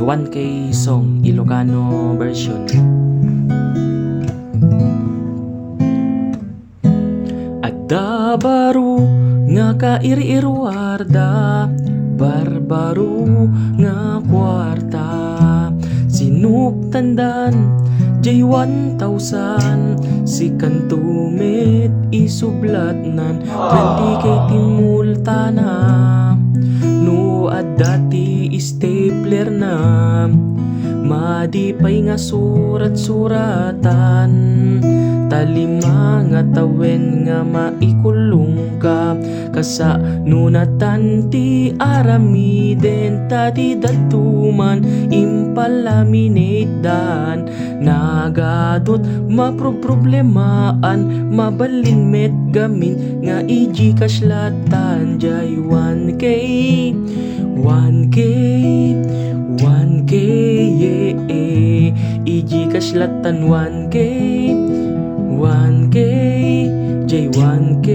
1K song Ilocano version. Adda baro nga kairi-irwarda, barbaro nga kwarta, sinuptandan jay 1,000, si kantumit isublatnan 20K timultana, no adati stapler na madipay nga surat-suratan, talima nga tawen nga maikulong ka, kasa nunatan ti aramiden tati datuman impalaminate dan, nagadot maproblemaan mabalin met gamin nga iji kaslatan jay 1K 1K 1K yeah, iji kaslatan 1K 1K jay 1K